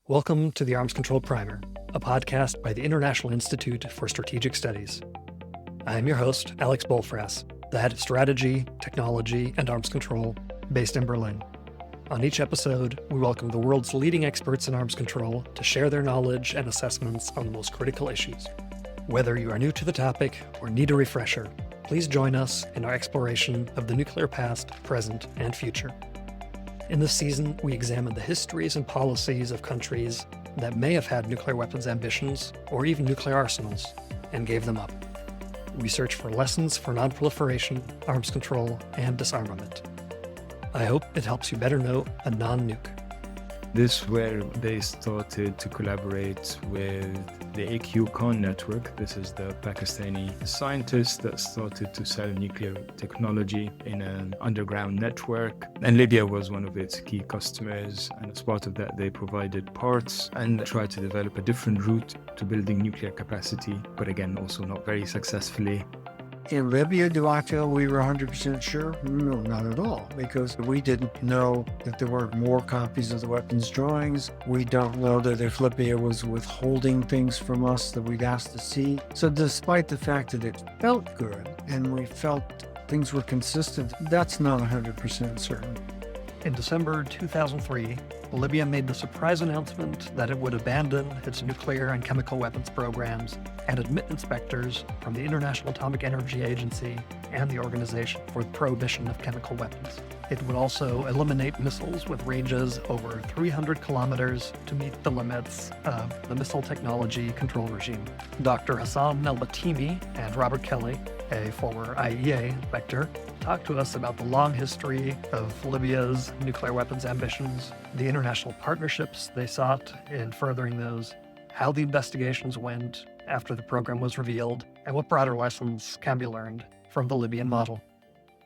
Welcome to the Arms Control Primer, a podcast by the International Institute for Strategic Studies. I am your host, Alex Bollfrass, the head of strategy, technology, and arms control, based in Berlin. On each episode, we welcome the world's leading experts in arms control to share their knowledge and assessments on the most critical issues. Whether you are new to the topic or need a refresher, please join us in our exploration of the nuclear past, present, and future. In this season, we examine the histories and policies of countries that may have had nuclear weapons ambitions or even nuclear arsenals, and gave them up. We search for lessons for non-proliferation, arms control, and disarmament. I hope it helps you better know a non-nuke. This is where they started to collaborate with the AQ Khan network. This is the Pakistani scientists that started to sell nuclear technology in an underground network. And Libya was one of its key customers. And as part of that, they provided parts and tried to develop a different route to building nuclear capacity, but again, also not very successfully. In Libya, do I feel we were 100% sure? No, not at all, because we didn't know that there were more copies of the weapons drawings. We don't know that if Libya was withholding things from us that we'd asked to see. So despite the fact that it felt good and we felt things were consistent, that's not 100% certain. In December 2003, Libya made the surprise announcement that it would abandon its nuclear and chemical weapons programs and admit inspectors from the International Atomic Energy Agency and the Organization for the Prohibition of Chemical Weapons. It would also eliminate missiles with ranges over 300 kilometers to meet the limits of the missile technology control regime. Dr. Hassan Elbahtimy and Robert Kelley, a former IEA inspector, talked to us about the long history of Libya's nuclear weapons ambitions, the international partnerships they sought in furthering those, how the investigations went after the program was revealed, and what broader lessons can be learned from the Libyan model.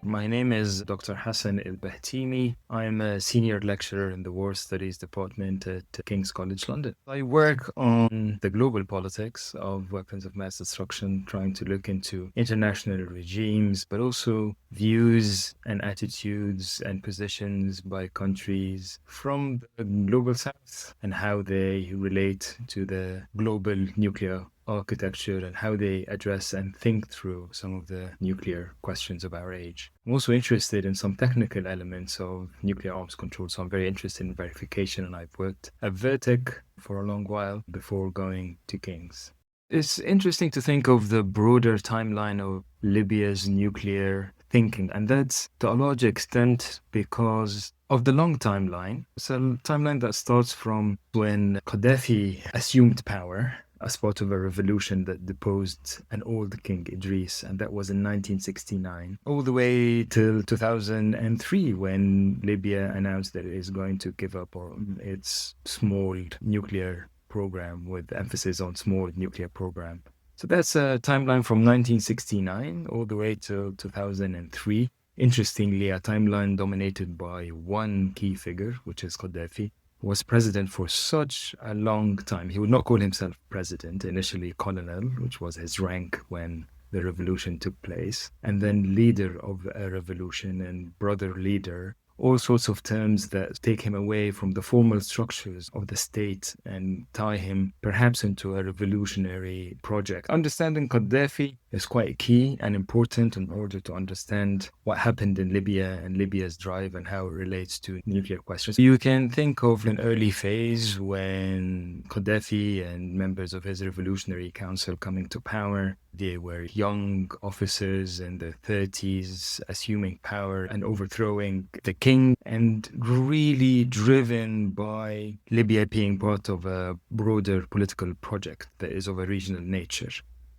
My name is Dr. Hassan Elbahtimy. I'm a senior lecturer in the War Studies Department at King's College London. I work on the global politics of weapons of mass destruction, trying to look into international regimes, but also views and attitudes and positions by countries from the global south and how they relate to the global nuclear architecture and how they address and think through some of the nuclear questions of our age. I'm also interested in some technical elements of nuclear arms control, so I'm very interested in verification, and I've worked at Vertec for a long while before going to King's. It's interesting to think of the broader timeline of Libya's nuclear thinking, and that's to a large extent because of the long timeline. It's a timeline that starts from when Gaddafi assumed power as part of a revolution that deposed an old King Idris, and that was in 1969, all the way till 2003 when Libya announced that it is going to give up on its small nuclear program with emphasis on small nuclear program. So that's a timeline from 1969 all the way till 2003. Interestingly, a timeline dominated by one key figure, which is Gaddafi, was president for such a long time. He would not call himself president, initially colonel, which was his rank when the revolution took place, and then leader of a revolution and brother leader, all sorts of terms that take him away from the formal structures of the state and tie him perhaps into a revolutionary project. Understanding Gaddafi is quite key and important in order to understand what happened in Libya and Libya's drive and how it relates to nuclear questions. You can think of an early phase when Gaddafi and members of his revolutionary council coming to power. They were young officers in their 30s assuming power and overthrowing the king, and really driven by Libya being part of a broader political project that is of a regional nature.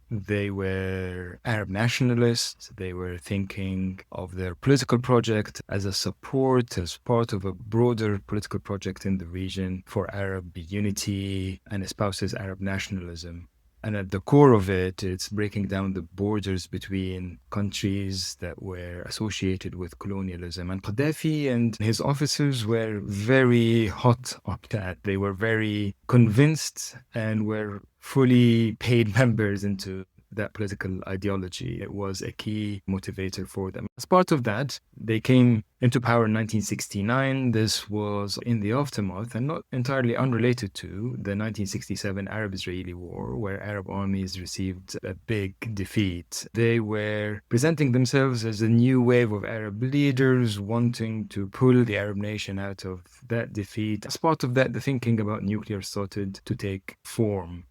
They were Arab nationalists. They were thinking of their political project as a support, as part of a broader political project in the region for Arab unity, and espouses Arab nationalism. And at the core of it, it's breaking down the borders between countries that were associated with colonialism. And Gaddafi and his officers were very hot on that. They were very convinced and were fully paid members into that political ideology. It was a key motivator for them. As part of that, they came into power in 1969. This was in the aftermath and not entirely unrelated to the 1967 Arab-Israeli War, where Arab armies received a big defeat. They were presenting themselves as a new wave of Arab leaders wanting to pull the Arab nation out of that defeat. As part of that, the thinking about nuclear started to take form.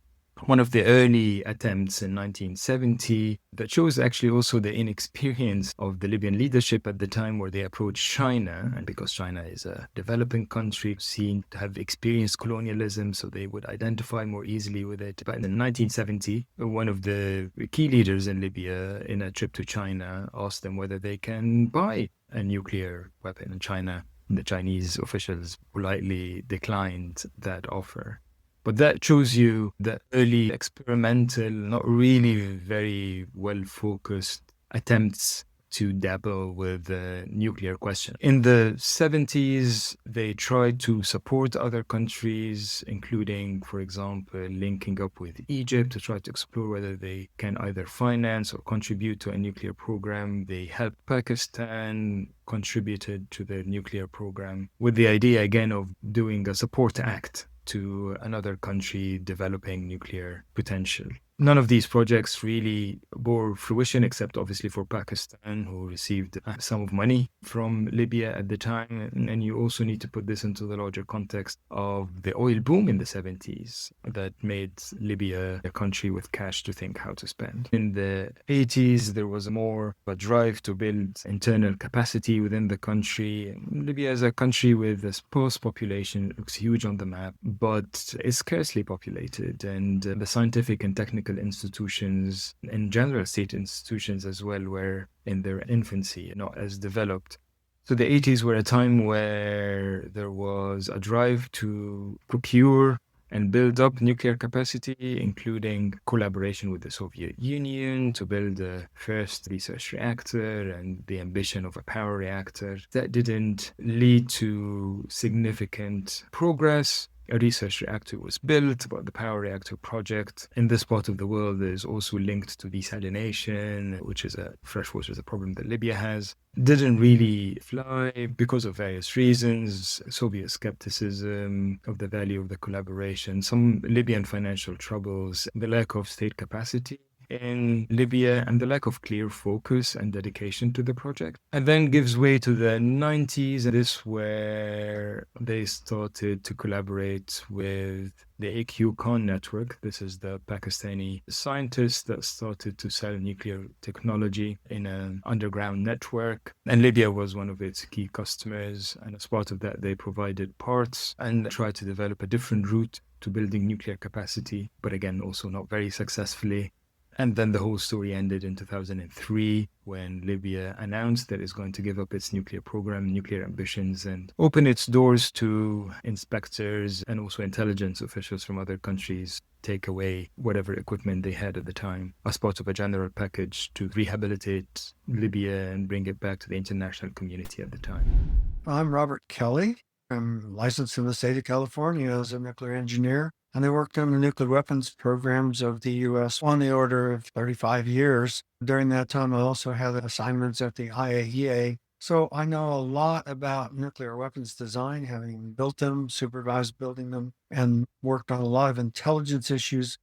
One of the early attempts in 1970 that shows actually also the inexperience of the Libyan leadership at the time, where they approached China, and because China is a developing country seen to have experienced colonialism, so they would identify more easily with it. But in 1970, one of the key leaders in Libya, in a trip to China, asked them whether they can buy a nuclear weapon in China. The Chinese officials politely declined that offer. But that shows you the early experimental, not really very well-focused attempts to dabble with the nuclear question. In the 70s, they tried to support other countries, including, for example, linking up with Egypt to try to explore whether they can either finance or contribute to a nuclear program. They helped Pakistan, contributed to the nuclear program, with the idea, again, of doing a support act to another country developing nuclear potential. None of these projects really bore fruition, except obviously for Pakistan, who received a sum of money from Libya at the time. And you also need to put this into the larger context of the oil boom in the 70s that made Libya a country with cash to think how to spend. In the 80s, there was more of a drive to build internal capacity within the country. Libya is a country with a sparse population. It looks huge on the map, but is scarcely populated. And the scientific and technical institutions, in general state institutions as well, were in their infancy, not as developed. So the 80s were a time where there was a drive to procure and build up nuclear capacity, including collaboration with the Soviet Union to build the first research reactor and the ambition of a power reactor. That didn't lead to significant progress. A research reactor was built, but the power reactor project in this part of the world is also linked to desalination, which is freshwater is a problem that Libya has. Didn't really fly because of various reasons: Soviet skepticism of the value of the collaboration, some Libyan financial troubles, the lack of state capacity in Libya, and the lack of clear focus and dedication to the project. And then gives way to the 90s, and this where they started to collaborate with the AQ Khan network. This is the Pakistani scientists that started to sell nuclear technology in an underground network. And Libya was one of its key customers. And as part of that, they provided parts and tried to develop a different route to building nuclear capacity, but again, also not very successfully. And then the whole story ended in 2003 when Libya announced that it's going to give up its nuclear program, nuclear ambitions, and open its doors to inspectors and also intelligence officials from other countries take away whatever equipment they had at the time as part of a general package to rehabilitate Libya and bring it back to the international community at the time. I'm Robert Kelley. I'm licensed in the state of California as a nuclear engineer, and I worked on the nuclear weapons programs of the U.S. on the order of 35 years. During that time, I also had assignments at the IAEA, so I know a lot about nuclear weapons design, having built them, supervised building them, and worked on a lot of intelligence issues,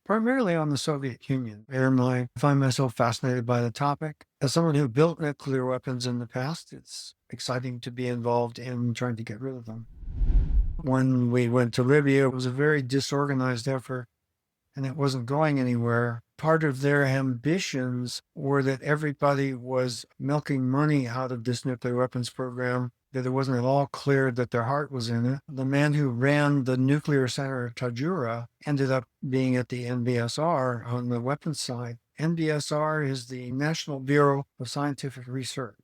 primarily on the Soviet Union. And I find myself fascinated by the topic. As someone who built nuclear weapons in the past, it's exciting to be involved in trying to get rid of them. When we went to Libya, it was a very disorganized effort, and it wasn't going anywhere. Part of their ambitions were that everybody was milking money out of this nuclear weapons program, that it wasn't at all clear that their heart was in it. The man who ran the nuclear center at Tajura ended up being at the NBSR on the weapons side. NBSR is the National Bureau of Scientific Research.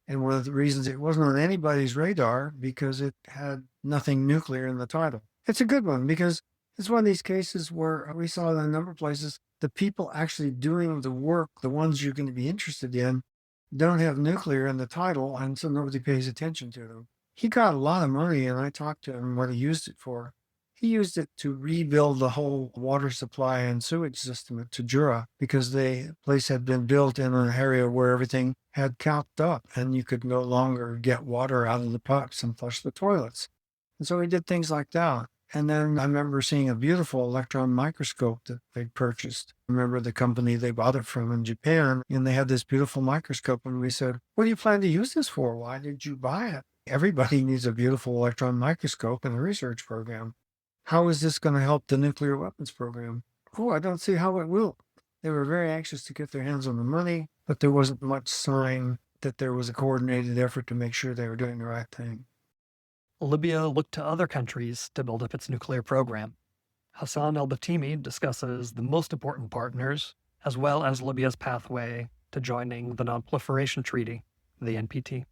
And one of the reasons it wasn't on anybody's radar because it had nothing nuclear in the title. It's a good one because it's one of these cases where we saw in a number of places the people actually doing the work, the ones you're going to be interested in, don't have nuclear in the title, and so nobody pays attention to them. He got a lot of money, and I talked to him what he used it for. He used it to rebuild the whole water supply and sewage system at Tajura because the place had been built in an area where everything had capped up and you could no longer get water out of the pipes and flush the toilets. And so he did things like that. And then I remember seeing a beautiful electron microscope that they purchased. I remember the company they bought it from in Japan, and they had this beautiful microscope. And we said, what do you plan to use this for? Why did you buy it? Everybody needs a beautiful electron microscope in a research program. How is this going to help the nuclear weapons program? Oh, I don't see how it will. They were very anxious to get their hands on the money, but there wasn't much sign that there was a coordinated effort to make sure they were doing the right thing. Libya looked to other countries to build up its nuclear program. Hassan Elbahtimy discusses the most important partners, as well as Libya's pathway to joining the Non-Proliferation Treaty, the NPT.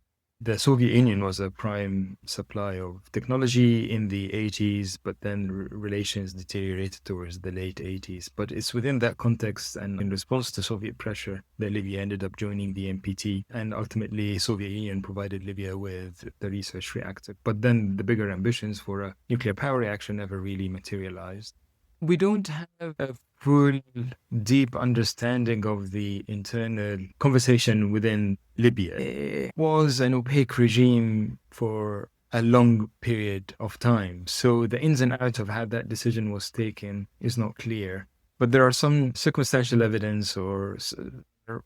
The Soviet Union was a prime supply of technology in the 80s, but then relations deteriorated towards the late 80s. But it's within that context and in response to Soviet pressure that Libya ended up joining the NPT. And ultimately, Soviet Union provided Libya with the research reactor. But then the bigger ambitions for a nuclear power reactor never really materialized. We don't have a full, deep understanding of the internal conversation within Libya. It was an opaque regime for a long period of time. So the ins and outs of how that decision was taken is not clear. But there are some circumstantial evidence or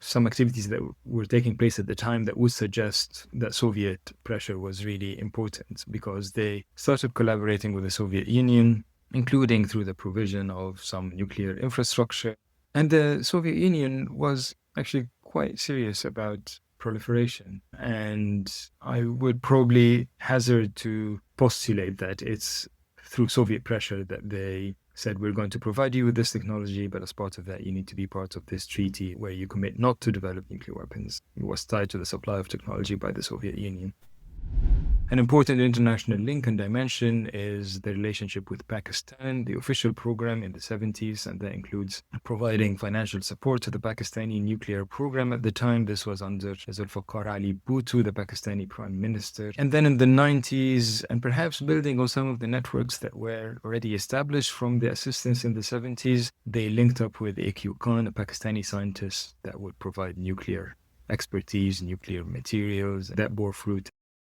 some activities that were taking place at the time that would suggest that Soviet pressure was really important because they started collaborating with the Soviet Union, including through the provision of some nuclear infrastructure. And the Soviet Union was actually quite serious about proliferation. And I would probably hazard to postulate that it's through Soviet pressure that they said, we're going to provide you with this technology, but as part of that, you need to be part of this treaty where you commit not to develop nuclear weapons. It was tied to the supply of technology by the Soviet Union. An important international link and dimension is the relationship with Pakistan, the official program in the 70s, and that includes providing financial support to the Pakistani nuclear program. At the time, this was under Zulfikar Ali Bhutto, the Pakistani prime minister. And then in the 90s, and perhaps building on some of the networks that were already established from the assistance in the 70s, they linked up with A.Q. Khan, a Pakistani scientist that would provide nuclear expertise, nuclear materials that bore fruit.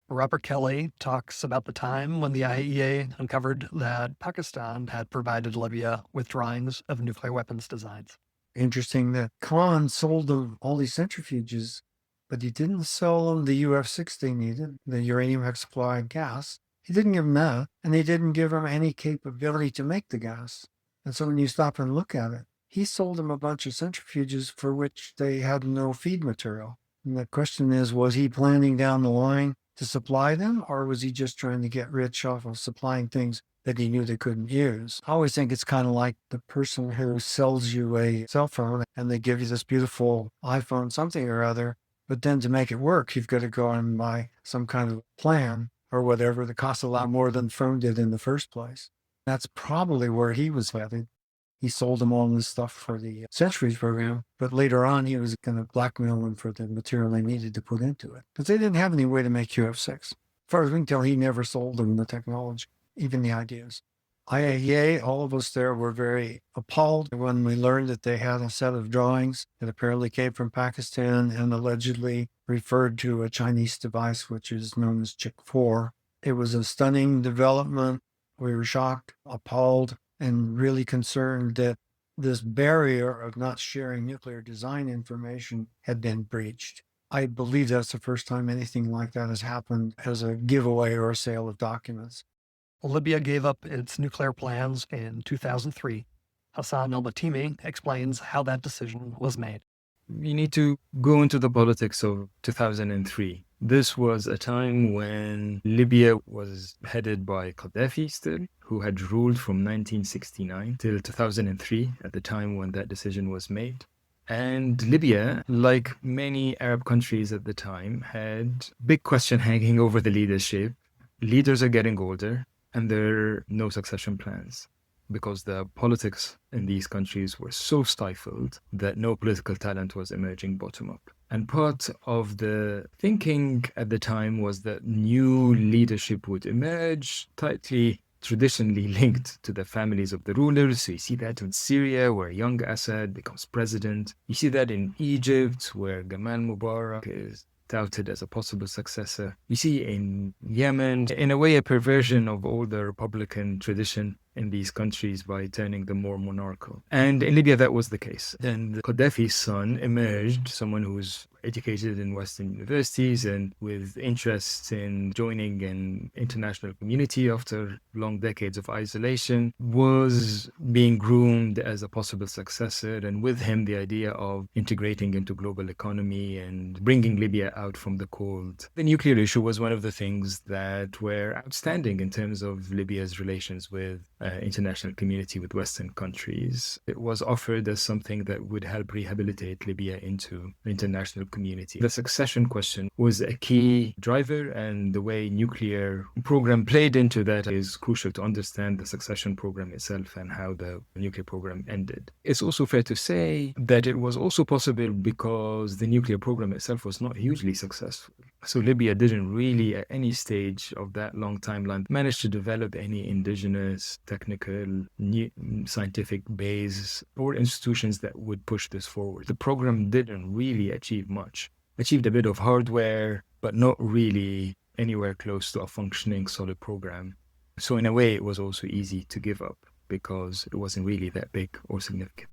Robert Kelley talks about the time when the IAEA uncovered that Pakistan had provided Libya with drawings of nuclear weapons designs. Interesting that Khan sold them all these centrifuges, but he didn't sell them the UF6 they needed, the uranium hexafluoride gas. He didn't give them that, and he didn't give them any capability to make the gas. And so when you stop and look at it, he sold them a bunch of centrifuges for which they had no feed material. And the question is, was he planning down the line to supply them, or was he just trying to get rich off of supplying things that he knew they couldn't use? I always think it's kind of like the person who sells you a cell phone and they give you this beautiful iPhone something or other, but then to make it work, you've got to go and buy some kind of plan or whatever that costs a lot more than the phone did in the first place. That's probably where he was headed. He sold them all this stuff for the Centuries program, but later on he was going to blackmail them for the material they needed to put into it. Because they didn't have any way to make UF6. As far as we can tell, he never sold them the technology, even the ideas. IAEA, all of us there were very appalled when we learned that they had a set of drawings that apparently came from Pakistan and allegedly referred to a Chinese device, which is known as Chick-4. It was a stunning development. We were shocked, appalled, and really concerned that this barrier of not sharing nuclear design information had been breached. I believe that's the first time anything like that has happened as a giveaway or a sale of documents. Libya gave up its nuclear plans in 2003. Hassan Elbahtimy explains how that decision was made. You need to go into the politics of 2003. This was a time when Libya was headed by Gaddafi still, who had ruled from 1969 till 2003 at the time when that decision was made. And Libya, like many Arab countries at the time, had big question hanging over the leadership. Leaders are getting older and there are no succession plans, because the politics in these countries were so stifled that no political talent was emerging bottom up. And part of the thinking at the time was that new leadership would emerge, tightly traditionally linked to the families of the rulers. So you see that in Syria, where young Assad becomes president. You see that in Egypt, where Gamal Mubarak is touted as a possible successor. You see in Yemen, in a way, a perversion of all the Republican tradition in these countries by turning them more monarchical. And in Libya, that was the case. Then Gaddafi's son emerged, someone who was educated in Western universities and with interests in joining an international community after long decades of isolation, was being groomed as a possible successor. And with him, the idea of integrating into global economy and bringing Libya out from the cold. The nuclear issue was one of the things that were outstanding in terms of Libya's relations with international community, with Western countries. It was offered as something that would help rehabilitate Libya into international community. The succession question was a key driver, and the way nuclear program played into that is crucial to understand the succession program itself and how the nuclear program ended. It's also fair to say that it was also possible because the nuclear program itself was not hugely successful. So Libya didn't really, at any stage of that long timeline, manage to develop any indigenous, technical, scientific base or institutions that would push this forward. The program didn't really achieve much. Achieved a bit of hardware, but not really anywhere close to a functioning solid program. So in a way, it was also easy to give up because it wasn't really that big or significant.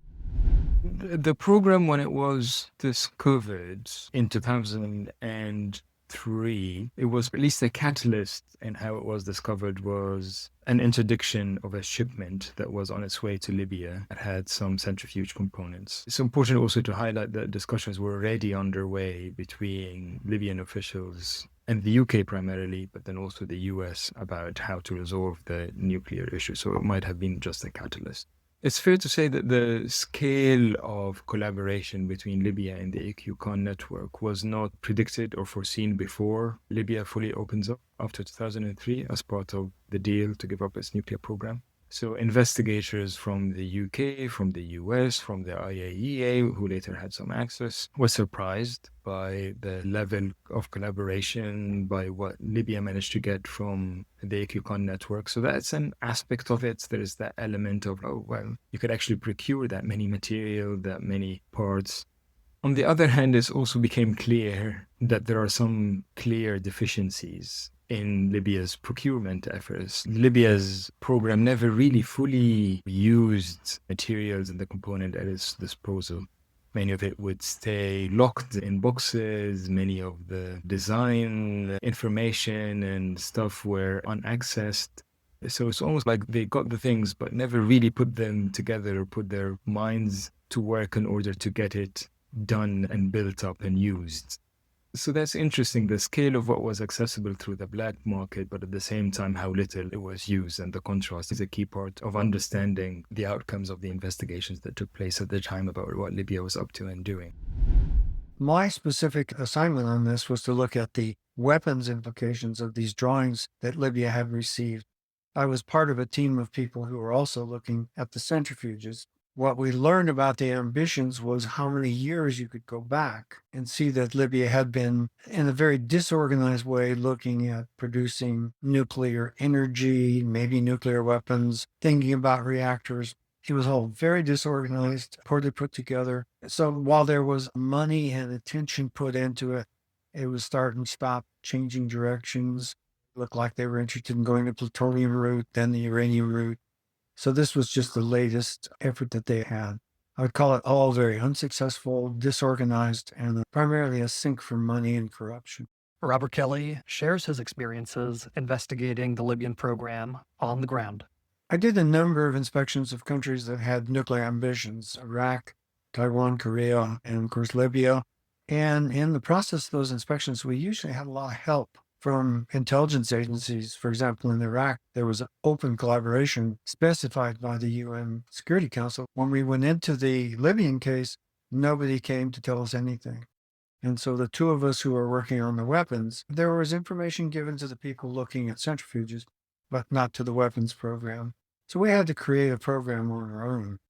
The program, when it was discovered in 2003, it was at least a catalyst in how it was discovered was an interdiction of a shipment that was on its way to Libya that had some centrifuge components. It's important also to highlight that discussions were already underway between Libyan officials and the UK primarily, but then also the US about how to resolve the nuclear issue. So it might have been just a catalyst. It's fair to say that the scale of collaboration between Libya and the AQCon network was not predicted or foreseen before Libya fully opens up after 2003 as part of the deal to give up its nuclear program. So investigators from the UK, from the US, from the IAEA, who later had some access, were surprised by the level of collaboration, by what Libya managed to get from the AQCon network. So that's an aspect of it. There is that element of, oh, well, you could actually procure that many material, that many parts. On the other hand, it also became clear that there are some clear deficiencies in Libya's procurement efforts. Libya's program never really fully used materials and the component at its disposal. Many of it would stay locked in boxes. Many of the design information and stuff were unaccessed. So it's almost like they got the things, but never really put them together or put their minds to work in order to get it done and built up and used. So that's interesting, the scale of what was accessible through the black market, but at the same time, how little it was used. And the contrast is a key part of understanding the outcomes of the investigations that took place at the time about what Libya was up to and doing. My specific assignment on this was to look at the weapons implications of these drawings that Libya had received. I was part of a team of people who were also looking at the centrifuges. What we learned about the ambitions was how many years you could go back and see that Libya had been, in a very disorganized way, looking at producing nuclear energy, maybe nuclear weapons, thinking about reactors. It was all very disorganized, poorly put together. So while there was money and attention put into it, it was start and stop, changing directions. It looked like they were interested in going the plutonium route, then the uranium route. So this was just the latest effort that they had. I would call it all very unsuccessful, disorganized, and primarily a sink for money and corruption. Robert Kelley shares his experiences investigating the Libyan program on the ground. I did a number of inspections of countries that had nuclear ambitions: Iraq, Taiwan, Korea, and of course Libya. And in the process of those inspections, we usually had a lot of help from intelligence agencies. For example, in Iraq, there was an open collaboration specified by the UN Security Council. When we went into the Libyan case, nobody came to tell us anything. And so the two of us who were working on the weapons, there was information given to the people looking at centrifuges, but not to the weapons program. So we had to create a program on our own.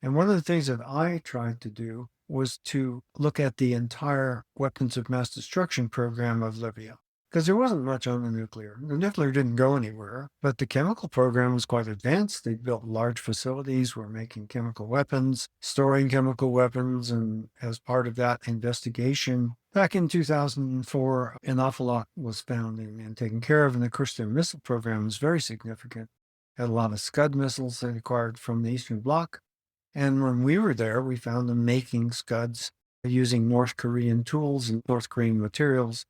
And one of the things that I tried to do was to look at the entire weapons of mass destruction program of Libya. because there wasn't much on the nuclear. The nuclear didn't go anywhere, but the chemical program was quite advanced. They built large facilities, were making chemical weapons, storing chemical weapons, and as part of that investigation, back in 2004, an awful lot was found and taken care of, and of course their missile program was very significant. Had a lot of Scud missiles they acquired from the Eastern Bloc, and when we were there, we found them making Scuds using North Korean tools and North Korean materials.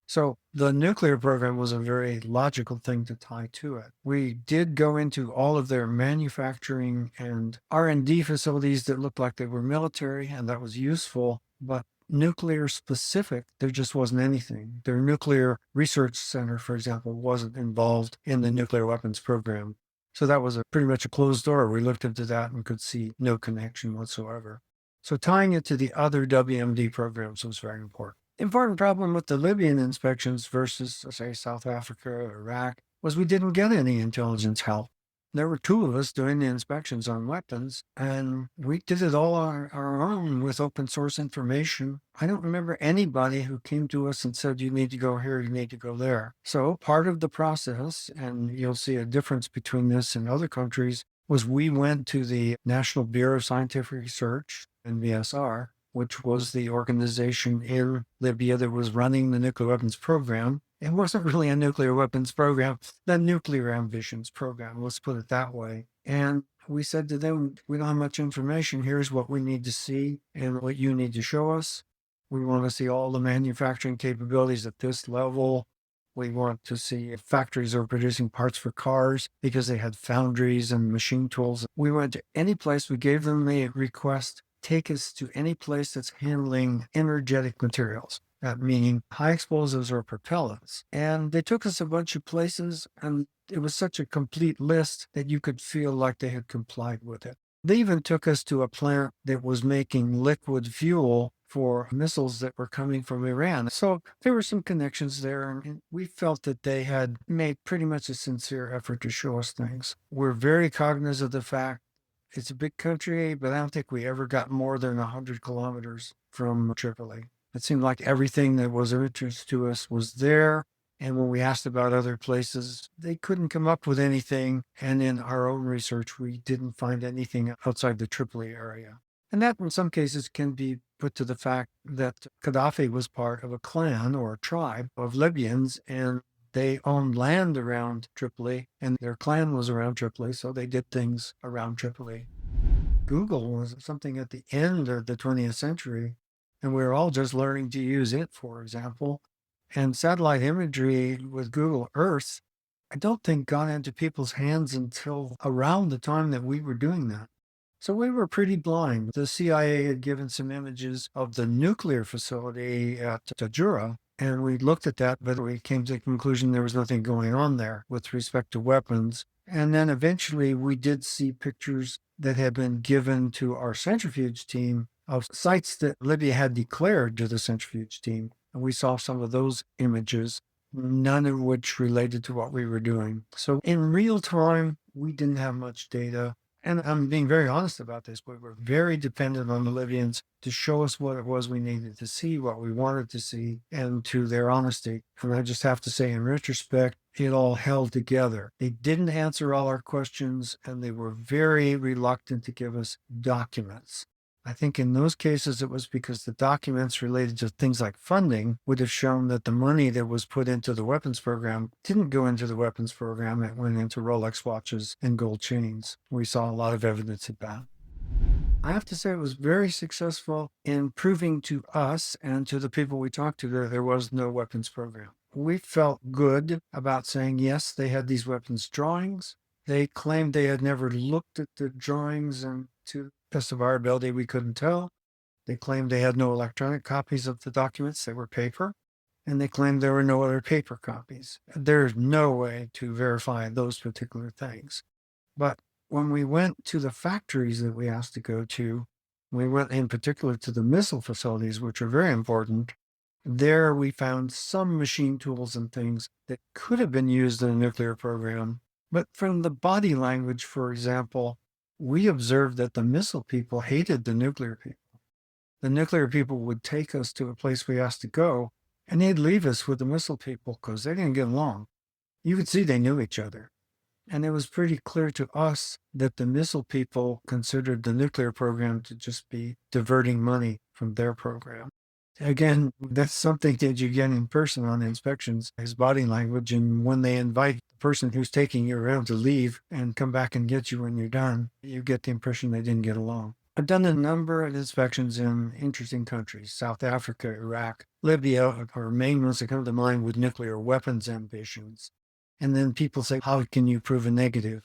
So the nuclear program was a very logical thing to tie to it. We did go into all of their manufacturing and R&D facilities that looked like they were military, and that was useful, but nuclear specific, there just wasn't anything. Their nuclear research center, for example, wasn't involved in the nuclear weapons program. So that was pretty much a closed door. We looked into that and could see no connection whatsoever. So tying it to the other WMD programs was very important. The important problem with the Libyan inspections versus, say, South Africa or Iraq was we didn't get any intelligence help. There were two of us doing the inspections on weapons, and we did it all on our own with open source information. I don't remember anybody who came to us and said, you need to go here, you need to go there. So part of the process, and you'll see a difference between this and other countries, was we went to the National Bureau of Scientific Research, NBSR, which was the organization in Libya that was running the nuclear weapons program. It wasn't really a nuclear weapons program, the nuclear ambitions program, let's put it that way. And we said to them, we don't have much information. Here's what we need to see and what you need to show us. We want to see all the manufacturing capabilities at this level. We want to see if factories are producing parts for cars because they had foundries and machine tools. We went to any place. We gave them a request, take us to any place that's handling energetic materials. That meaning high explosives or propellants. And they took us a bunch of places, and it was such a complete list that you could feel like they had complied with it. They even took us to a plant that was making liquid fuel for missiles that were coming from Iran. So there were some connections there, and we felt that they had made pretty much a sincere effort to show us things. We're very cognizant of the fact it's a big country, but I don't think we ever got more than 100 kilometers from Tripoli. It seemed like everything that was of interest to us was there. And when we asked about other places, they couldn't come up with anything. And in our own research, we didn't find anything outside the Tripoli area. And that in some cases can be put to the fact that Gaddafi was part of a clan or a tribe of Libyans, and they owned land around Tripoli, and their clan was around Tripoli, so they did things around Tripoli. Google was something at the end of the 20th century, and we were all just learning to use it, for example. And satellite imagery with Google Earth, I don't think got into people's hands until around the time that we were doing that. So we were pretty blind. The CIA had given some images of the nuclear facility at Tajura, and we looked at that, but we came to the conclusion there was nothing going on there with respect to weapons. And then eventually we did see pictures that had been given to our centrifuge team of sites that Libya had declared to the centrifuge team. And we saw some of those images, none of which related to what we were doing. So in real time, we didn't have much data. And I'm being very honest about this, but we're very dependent on the Libyans to show us what it was we needed to see, what we wanted to see, and to their honesty. And I just have to say, in retrospect, it all held together. They didn't answer all our questions, and they were very reluctant to give us documents. I think in those cases, it was because the documents related to things like funding would have shown that the money that was put into the weapons program didn't go into the weapons program. It went into Rolex watches and gold chains. We saw a lot of evidence of that. I have to say it was very successful in proving to us and to the people we talked to that there was no weapons program. We felt good about saying, yes, they had these weapons drawings. They claimed they had never looked at the drawings, and to best of our ability, we couldn't tell. They claimed they had no electronic copies of the documents. They were paper, and they claimed there were no other paper copies. There's no way to verify those particular things. But when we went to the factories that we asked to go to, we went in particular to the missile facilities, which are very important. There we found some machine tools and things that could have been used in a nuclear program. But from the body language, for example, we observed that the missile people hated the nuclear people. The nuclear people would take us to a place we asked to go, And they'd leave us with the missile people because they didn't get along. You could see they knew each other. And it was pretty clear to us that the missile people considered the nuclear program to just be diverting money from their program. Again, that's something that you get in person on inspections, his body language. And when they invite the person who's taking you around to leave and come back and get you when you're done, you get the impression they didn't get along. I've done a number of inspections in interesting countries, South Africa, Iraq, Libya are main ones that come to mind with nuclear weapons ambitions. And then people say, how can you prove a negative?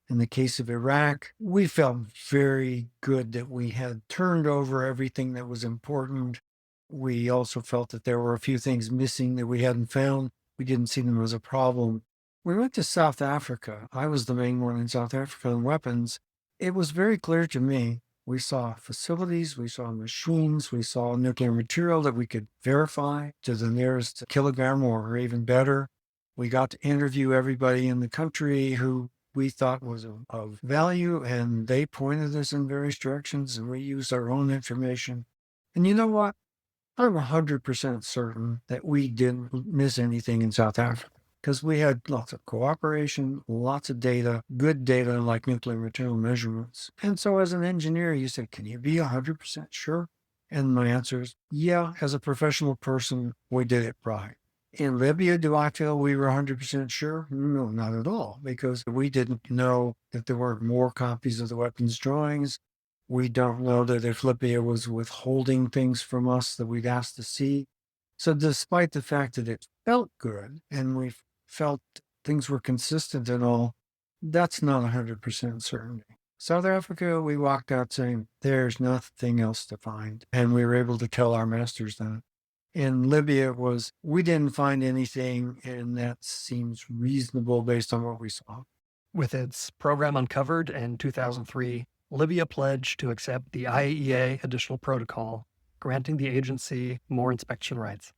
In the case of Iraq, we felt very good that we had turned over everything that was important. We also felt that there were a few things missing that we hadn't found. We didn't see them as a problem. We went to South Africa. I was the main one in South Africa on weapons. It was very clear to me. We saw facilities, we saw machines, we saw nuclear material that we could verify to the nearest kilogram or even better. We got to interview everybody in the country who we thought was of value, and they pointed us in various directions, and we used our own information. And you know what? I'm 100% certain that we didn't miss anything in South Africa because we had lots of cooperation, lots of data, good data like nuclear material measurements. And so as an engineer, you say, can you be 100% sure? And my answer is, yeah, as a professional person, we did it right. In Libya, do I feel we were 100% sure? No, not at all, because we didn't know that there were more copies of the weapons drawings. We don't know that if Libya was withholding things from us that we'd asked to see. So despite the fact that it felt good and we felt things were consistent and all, that's not 100% certainty. South Africa, we walked out saying, there's nothing else to find. And we were able to tell our masters that. In Libya, it was, we didn't find anything, and that seems reasonable based on what we saw. With its program uncovered in 2003, Libya pledged to accept the IAEA Additional Protocol, granting the agency more inspection rights.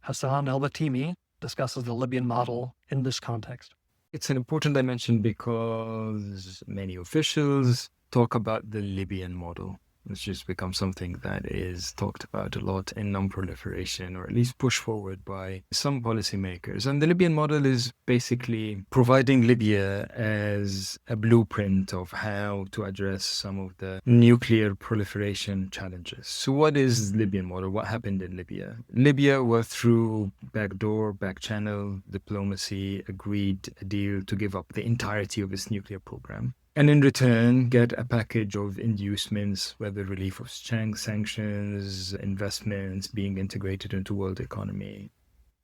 Hassan Elbahtimy discusses the Libyan model in this context. It's an important dimension because many officials talk about the Libyan model. It's just become something that is talked about a lot in non-proliferation, or at least pushed forward by some policymakers. And the Libyan model is basically providing Libya as a blueprint of how to address some of the nuclear proliferation challenges. So what is the Libyan model? What happened in Libya? Libya was through backdoor, back channel diplomacy, agreed a deal to give up the entirety of its nuclear program. And in return, get a package of inducements, whether relief of sanctions, investments being integrated into world economy.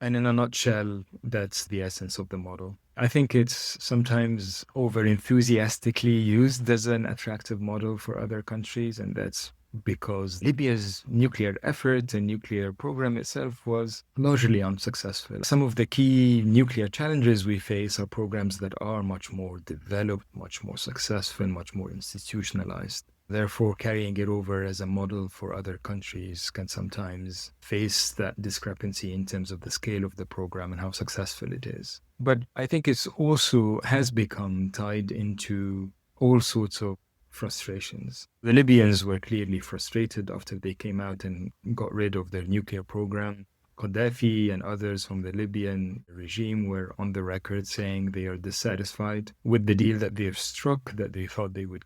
And in a nutshell, that's the essence of the model. I think it's sometimes over-enthusiastically used as an attractive model for other countries, and that's because Libya's nuclear effort and nuclear program itself was largely unsuccessful. Some of the key nuclear challenges we face are programs that are much more developed, much more successful, much more institutionalized. Therefore, carrying it over as a model for other countries can sometimes face that discrepancy in terms of the scale of the program and how successful it is. But I think it's also has become tied into all sorts of frustrations. The Libyans were clearly frustrated after they came out and got rid of their nuclear program. Gaddafi and others from the Libyan regime were on the record saying they are dissatisfied with the deal that they have struck, that they thought they would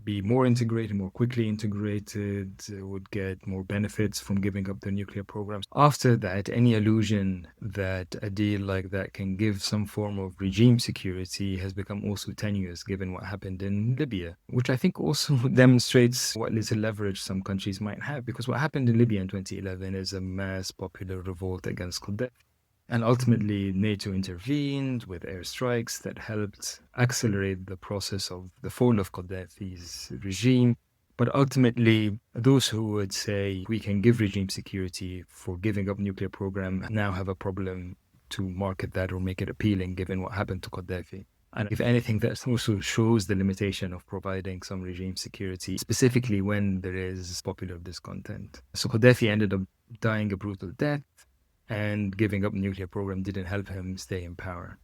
be more integrated, more quickly integrated, would get more benefits from giving up their nuclear programs. After that, any illusion that a deal like that can give some form of regime security has become also tenuous given what happened in Libya, which I think also demonstrates what little leverage some countries might have, because what happened in Libya in 2011 is a mass popular revolt against Gaddafi. And ultimately, NATO intervened with airstrikes that helped accelerate the process of the fall of Gaddafi's regime. But ultimately, those who would say we can give regime security for giving up nuclear program now have a problem to market that or make it appealing given what happened to Gaddafi. And if anything, that also shows the limitation of providing some regime security, specifically when there is popular discontent. So Gaddafi ended up dying a brutal death, and giving up nuclear program didn't help him stay in power.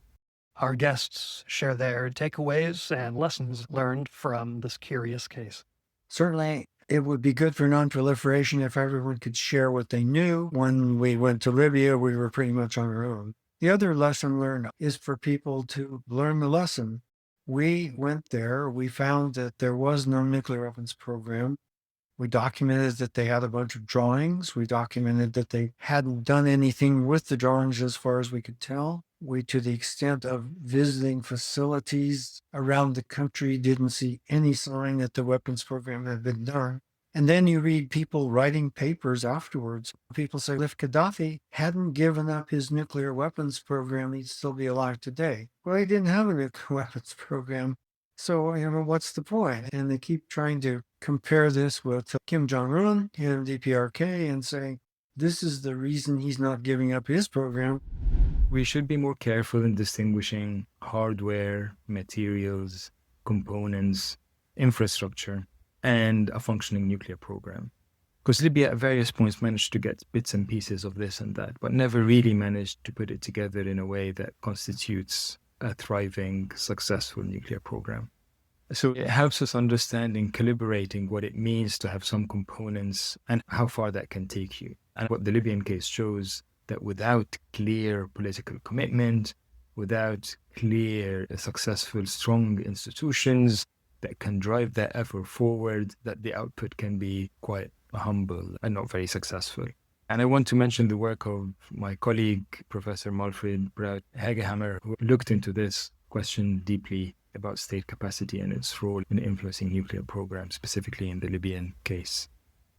Our guests share their takeaways and lessons learned from this curious case. Certainly, It would be good for non-proliferation if everyone could share what they knew. When we went to Libya, we were pretty much on our own. The other lesson learned is for people to learn the lesson. We went there. We found that there was no nuclear weapons program. We documented that they had a bunch of drawings. We documented that they hadn't done anything with the drawings as far as we could tell. We, to the extent of visiting facilities around the country, didn't see any sign that the weapons program had been done. And then you read people writing papers afterwards. People say, if Gaddafi hadn't given up his nuclear weapons program, he'd still be alive today. Well, he didn't have a nuclear weapons program. So, what's the point? And they keep trying to compare this with Kim Jong-un and DPRK and saying, this is the reason he's not giving up his program. We should be more careful in distinguishing hardware, materials, components, infrastructure, and a functioning nuclear program. Because Libya at various points managed to get bits and pieces of this and that, but never really managed to put it together in a way that constitutes a thriving, successful nuclear program. So it helps us understanding, calibrating what it means to have some components and how far that can take you. And what the Libyan case shows, that without clear political commitment, without clear, successful, strong institutions that can drive that effort forward, that the output can be quite humble and not very successful. And I want to mention the work of my colleague, Professor Malfred Braut-Hagehammer, who looked into this question deeply about state capacity and its role in influencing nuclear programs, specifically in the Libyan case.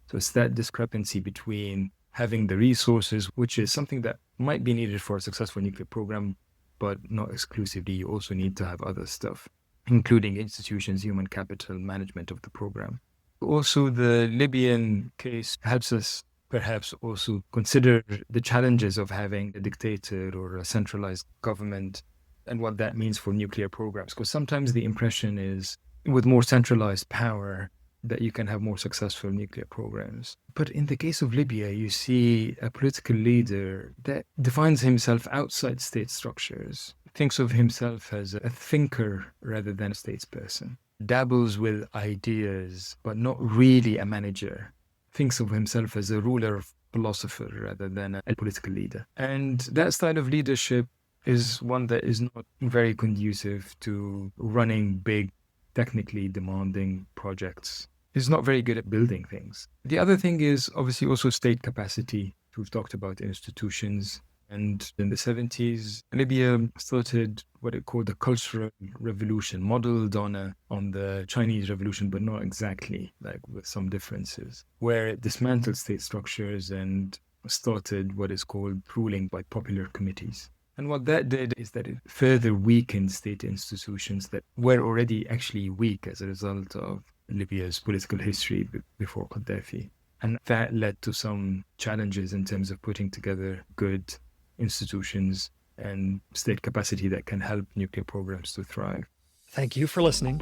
So it's that discrepancy between having the resources, which is something that might be needed for a successful nuclear program, but not exclusively. You also need to have other stuff, including institutions, human capital, management of the program. Also, the Libyan case helps us perhaps also consider the challenges of having a dictator or a centralized government and what that means for nuclear programs. Because sometimes the impression is with more centralized power that you can have more successful nuclear programs. But in the case of Libya, you see a political leader that defines himself outside state structures, thinks of himself as a thinker rather than a statesperson, dabbles with ideas, but not really a manager, thinks of himself as a ruler, philosopher rather than a political leader. And that style of leadership is one that is not very conducive to running big, technically demanding projects. Is not very good at building things. The other thing is obviously also state capacity. We've talked about institutions. And in the 70s, Libya started what it called the Cultural Revolution, modeled on the Chinese Revolution, but not exactly, like with some differences, where it dismantled state structures and started what is called ruling by popular committees. And what that did is that it further weakened state institutions that were already actually weak as a result of Libya's political history before Gaddafi. And that led to some challenges in terms of putting together good institutions and state capacity that can help nuclear programs to thrive. Thank you for listening,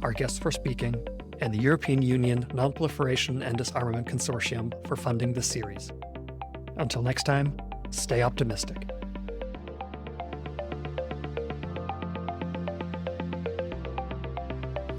our guests for speaking, and the European Union Non-Proliferation and Disarmament Consortium for funding this series. Until next time, stay optimistic.